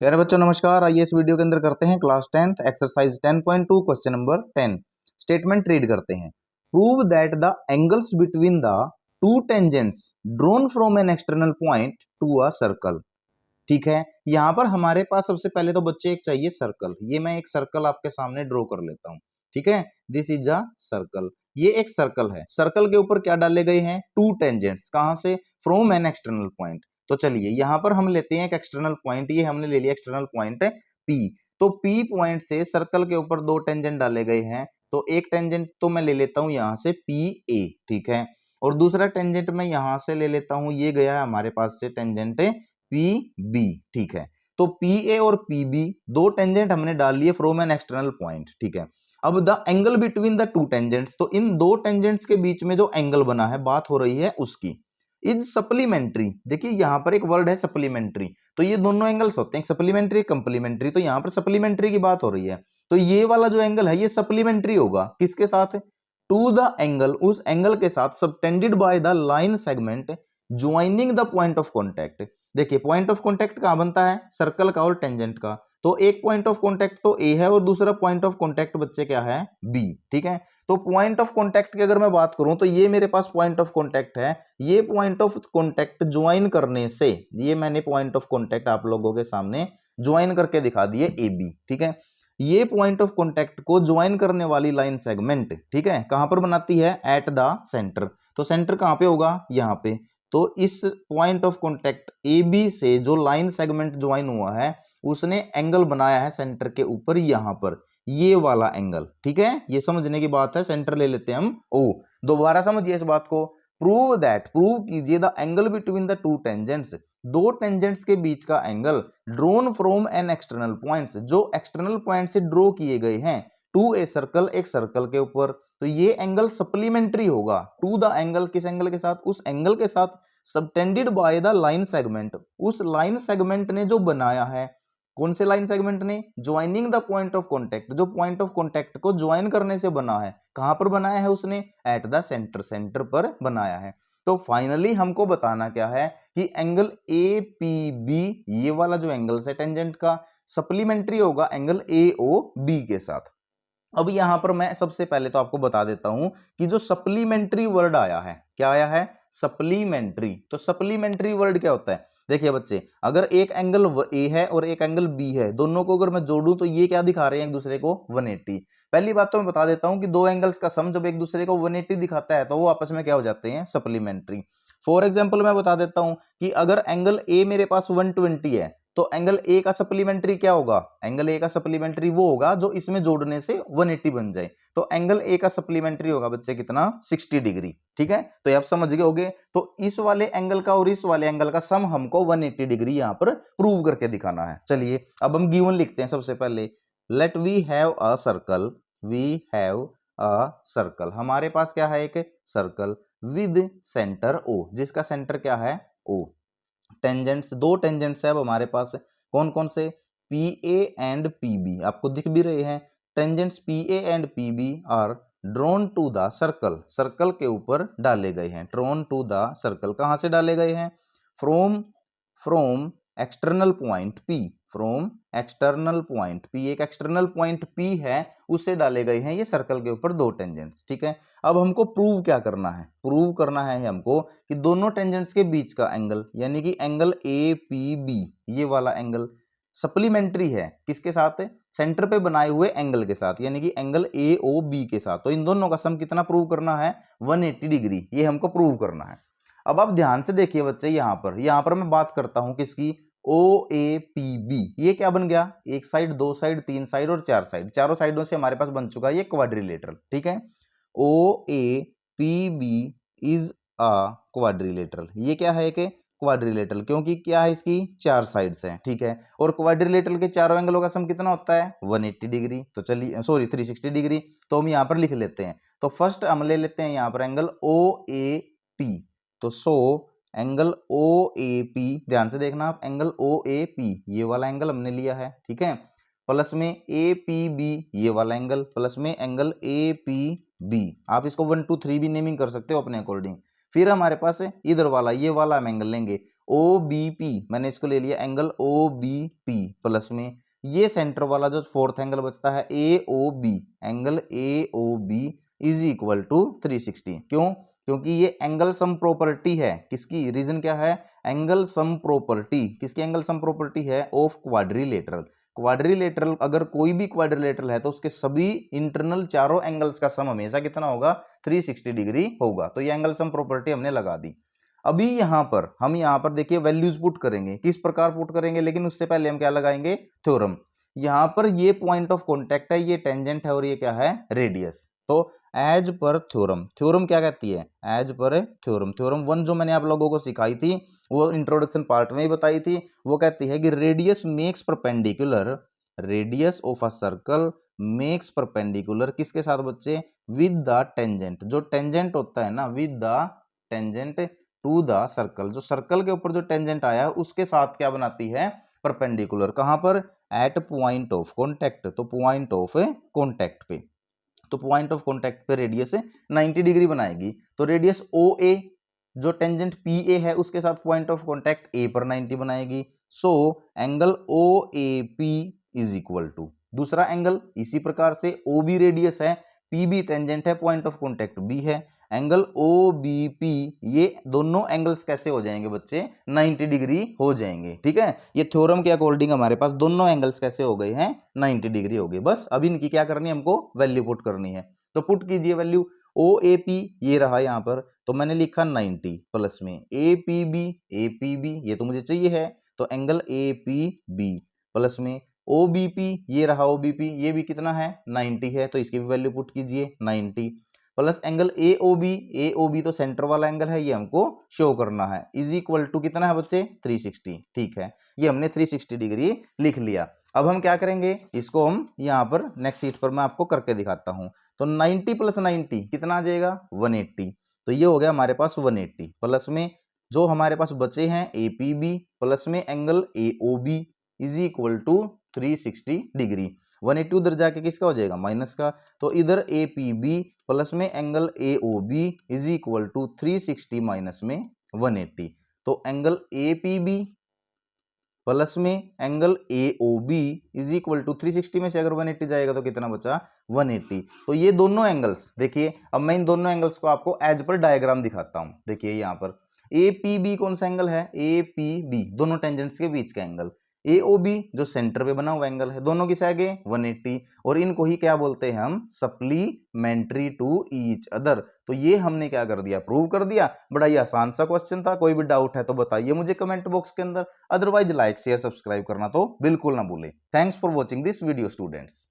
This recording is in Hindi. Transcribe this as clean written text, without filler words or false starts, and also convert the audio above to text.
प्यारे बच्चों नमस्कार। आइए इस वीडियो के अंदर करते हैं class 10th exercise 10.2 question number 10। Statement read करते हैं। Prove that the angles between the two tangents drawn from an external point to a circle. ठीक है, यहां पर हमारे पास सबसे पहले तो बच्चे एक चाहिए सर्कल। ये मैं एक सर्कल आपके सामने ड्रॉ कर लेता हूं। ठीक है, दिस इज अ सर्कल। ये एक सर्कल है। सर्कल के ऊपर क्या डाले गए हैं? To tangents. कहां से? From an external point. तो चलिए यहां पर हम लेते हैं एक एक्सटर्नल पॉइंट। ये हमने ले लिया एक्सटर्नल पॉइंट P। तो P पॉइंट से सर्कल के ऊपर दो टेंजेंट डाले गए हैं। तो एक टेंजेंट तो मैं ले लेता हूं यहां से PA। ठीक है, और दूसरा टेंजेंट मैं यहां से ले लेता हूं, ये गया है हमारे पास से टेंजेंट PB। ठीक है, तो PA और PB दो टेंजेंट हमने डाल लिए फ्रॉम एन एक्सटर्नल पॉइंट। ठीक है, अब the angle between the two tangents, तो इन दो टेंजेंट्स के बीच में जो एंगल बना है, बात हो रही है उसकी। Is supplementary. देखिए यहां पर एक वर्ड है सप्लीमेंट्री। तो ये दोनों एंगल्स होते हैं, सप्लीमेंट्री कंप्लीमेंट्री। तो यहां पर सप्लीमेंट्री की बात हो रही है। तो ये वाला जो एंगल है ये सप्लीमेंट्री होगा किसके साथ? टू द एंगल, उस एंगल के साथ subtended by the line segment joining the point of contact. देखिए पॉइंट ऑफ कॉन्टैक्ट कहां बनता है? सर्कल का और टेंजेंट का। तो एक पॉइंट ऑफ कॉन्टैक्ट तो ए है और दूसरा पॉइंट ऑफ कॉन्टैक्ट बच्चे क्या है? बी। ठीक है, तो पॉइंट ऑफ कॉन्टैक्ट की अगर मैं बात करूं तो ये मेरे पास पॉइंट ऑफ कॉन्टैक्ट है। ये पॉइंट ऑफ कॉन्टैक्ट ज्वाइन करने से, ये मैंने पॉइंट ऑफ कॉन्टैक्ट आप लोगों के सामने ज्वाइन करके दिखा दिए ए बी। ठीक है, ये पॉइंट ऑफ कॉन्टैक्ट को ज्वाइन करने वाली लाइन सेगमेंट, ठीक है, कहां पर बनाती है? At the centre. तो सेंटर कहां पे होगा? यहां पे। तो इस point of contact A B से जो लाइन सेगमेंट ज्वाइन हुआ है उसने एंगल बनाया है सेंटर के ऊपर, यहां पर ये वाला एंगल। ठीक है, ये समझने की बात है। सेंटर ले लेते हैं हम O। दोबारा समझिए इस बात को। प्रूव दैट, प्रूव कीजिए the angle between the two tangents, दो टेंजेंट्स के बीच का angle drone from an external points, जो एक्सटर्नल पॉइंट से ड्रॉ किए गए हैं, टू ए सर्कल, एक सर्कल के ऊपर। तो ये एंगल सप्लीमेंट्री होगा टू द एंगल, किस एंगल के साथ? उस एंगल के साथ subtended by the line segment, उस लाइन सेगमेंट ने जो बनाया है। कौन से लाइन सेगमेंट ने? Joining the point of contact, जो पॉइंट ऑफ कॉन्टैक्ट को ज्वाइन करने से बना है। कहां पर बनाया है उसने? एट द सेंटर, सेंटर पर बनाया है। तो फाइनली हमको बताना क्या है कि एंगल ए पी बी, ये वाला जो एंगल है टेंजेंट का, सप्लीमेंट्री होगा एंगल ए ओ बी के साथ। अब यहां पर मैं सबसे पहले तो आपको बता देता हूं कि जो सप्लीमेंट्री वर्ड आया है, क्या आया है? सप्लीमेंट्री। तो सप्लीमेंट्री वर्ड क्या होता है? देखिए बच्चे, अगर एक एंगल ए है और एक एंगल बी है, दोनों को अगर मैं जोड़ूं तो ये क्या दिखा रहे हैं? एक दूसरे को 180। पहली बात तो मैं बता देता हूं कि दो एंगल्स का सम जब एक दूसरे को 180 दिखाता है तो वो आपस में क्या हो जाते हैं? सप्लीमेंट्री। फॉर एग्जाम्पल मैं बता देता हूं कि अगर एंगल ए मेरे पास 120 है, तो एंगल ए का सप्लीमेंट्री क्या होगा? एंगल ए का सप्लीमेंट्री वो होगा जो इसमें जोड़ने से 180 बन जाए। तो एंगल ए का सप्लीमेंट्री होगा बच्चे कितना? 60 डिग्री। ठीक है, तो ये आप समझ गए होगे। तो इस वाले एंगल का और इस वाले एंगल का सम हमको 180 डिग्री यहां पर प्रूव करके दिखाना है। चलिए अब हम गिवन लिखते हैं सबसे पहले। Let we have a circle, we have a circle. हमारे पास क्या है? एक सर्कल विद सेंटर O, जिसका सेंटर क्या है? O। टेंजेंट्स, दो टेंजेंट्स है अब हमारे पास। कौन कौन से? P A and P B, आपको दिख भी रहे हैं। Tangents P A and P B are drawn to the circle, circle के ऊपर डाले गए हैं। ड्रॉन टू द सर्कल कहां से डाले गए हैं? From, from external point P, from external point P, एक एक्सटर्नल पॉइंट P है, उससे डाले गए हैं ये सर्कल के ऊपर दो टेंजेंट्स। ठीक है, अब हमको प्रूव क्या करना है? प्रूव करना है हमको कि दोनों टेंजेंट्स के बीच का एंगल, यानी कि एंगल ए पी बी, ये वाला एंगल सप्लीमेंट्री है किसके साथ? सेंटर पे बनाए हुए एंगल के साथ, यानी कि एंगल ए ओ बी के साथ। तो इन दोनों का सम कितना प्रूव करना है? 180 डिग्री, ये हमको प्रूव करना है। अब आप ध्यान से देखिए बच्चे, यहां पर मैं बात करता हूं किसकी? ओ ए पी बी। ये क्या बन गया? एक साइड, दो साइड, तीन साइड और चार साइड, चारों साइडों से हमारे पास बन चुका है ये क्वाड्रिलेटरल। ठीक है, O A P B is a quadrilateral. ये क्या है? कि क्वाड्रिलेटरल, क्योंकि क्या है? इसकी चार साइड्स हैं। ठीक है, और क्वाड्रिलेटरल के चारों एंगलों का सम कितना होता है? 180 डिग्री। तो चलिए सॉरी 360 डिग्री। तो हम यहां पर लिख लेते हैं। तो फर्स्ट हम ले लेते हैं यहां पर एंगल ओ ए पी। तो सो एंगल ओ ए पी, ध्यान से देखना आप, एंगल ओ ए पी ये वाला एंगल हमने लिया है। ठीक है, प्लस में ए पी बी ये वाला एंगल, प्लस में एंगल ए पी बी। आप इसको 1 2 3 भी नेमिंग कर सकते हो अपने अकॉर्डिंग। फिर हमारे पास इधर वाला, ये वाला हम एंगल लेंगे ओ बी पी, मैंने इसको ले लिया angle O B P plus में ये सेंटर वाला जो फोर्थ एंगल बचता है A O B, angle A O B is equal to 360। क्यों? क्योंकि ये एंगल सम प्रॉपर्टी है किसकी, रीजन क्या है, एंगल सम प्रॉपर्टी, किसकी एंगल सम प्रॉपर्टी है, ऑफ क्वाड्रिलेटरल। क्वाड्रिलेटरल, अगर कोई भी क्वाड्रिलेटरल है तो उसके सभी इंटरनल चारों एंगल्स का सम हमेशा कितना होगा, 360 डिग्री होगा। तो ये एंगल सम प्रॉपर्टी हमने लगा दी। अभी यहां पर हम यहां पर देखिए वैल्यूज पुट करेंगे, किस प्रकार पुट करेंगे, लेकिन उससे पहले हम क्या लगाएंगे, थ्योरम। यहां पर ये पॉइंट ऑफ कॉन्टेक्ट है, ये टेंजेंट है और ये क्या है, रेडियस। तो एज पर थ्योरम, थ्योरम क्या कहती है, एज पर थ्योरम, थ्योरम 1 जो मैंने आप लोगों को सिखाई थी वो इंट्रोडक्शन पार्ट में ही बताई थी, वो कहती है कि radius makes perpendicular, radius of a circle makes perpendicular किसके साथ बच्चे, विद द टेंजेंट, जो टेंजेंट होता है ना, with the tangent to the circle, जो सर्कल के ऊपर जो टेंजेंट आया उसके साथ क्या बनाती है, परपेंडिकुलर। कहां पर, एट पॉइंट ऑफ कॉन्टेक्ट, तो पॉइंट ऑफ कॉन्टेक्ट पे, तो पॉइंट ऑफ कॉन्टेक्ट पे रेडियस 90 डिग्री बनाएगी। तो रेडियस ओ ए जो टेंजेंट पी ए है उसके साथ पॉइंट ऑफ कॉन्टेक्ट ए पर 90 बनाएगी। So angle O A P is equal to, दूसरा एंगल इसी प्रकार से ओ बी रेडियस है, पी बी टेंजेंट है, पॉइंट ऑफ कॉन्टेक्ट बी है, एंगल ओ बी पी, ये दोनों एंगल्स कैसे हो जाएंगे बच्चे, 90 डिग्री हो जाएंगे। ठीक है, ये थ्योरम के अकॉर्डिंग हमारे पास दोनों एंगल्स कैसे हो गए हैं, 90 डिग्री हो गए। बस अब इनकी क्या करनी है, हमको वैल्यू पुट करनी है। तो पुट कीजिए वैल्यू, ओ ए पी ये रहा यहां पर, तो मैंने लिखा 90 प्लस में ए पी बी ये तो मुझे चाहिए है, तो angle A P B plus में ओ बी पी ये रहा, ओ बी पी ये भी कितना है, 90 है, तो इसकी भी वैल्यू पुट कीजिए 90 plus angle A O B तो सेंटर वाला एंगल है, ये हमको शो करना है, इज इक्वल टू कितना है बच्चे, 360। ठीक है, ये हमने 360 डिग्री लिख लिया। अब हम क्या करेंगे, इसको हम यहां पर नेक्स्ट शीट पर मैं आपको करके दिखाता हूं। तो 90 प्लस 90 कितना आ जाएगा, 180। तो ये हो गया हमारे पास 180 प्लस में जो हमारे पास बचे हैं ए पी बी प्लस में angle A O B is equal to 360 degree. 180 उधर जाके किसका हो जाएगा, माइनस का, तो इधर ए पी बी प्लस में angle A O B is equal to 360 minus में 180। तो angle A P B plus में angle A O B is equal to 360 में से अगर 180 जाएगा तो कितना बचा, 180। तो ये दोनों एंगल्स देखिए, अब मैं इन दोनों एंगल्स को आपको एज पर डायग्राम दिखाता हूं। देखिए यहाँ पर ए पी बी कौन सा एंगल है, ए पी बी दोनों टेंजेंट्स के बीच का एंगल, ए ओ बी जो सेंटर पे बना हुआ एंगल है, दोनों किस आगे 180, और इनको ही क्या बोलते हैं हम, सप्लीमेंट्री टू ईच अदर। तो ये हमने क्या कर दिया, प्रूव कर दिया। बड़ा ही आसान सा क्वेश्चन था, कोई भी डाउट है तो बताइए मुझे कमेंट बॉक्स के अंदर, अदरवाइज लाइक शेयर सब्सक्राइब करना तो बिल्कुल ना भूलें। Thanks for watching this video students.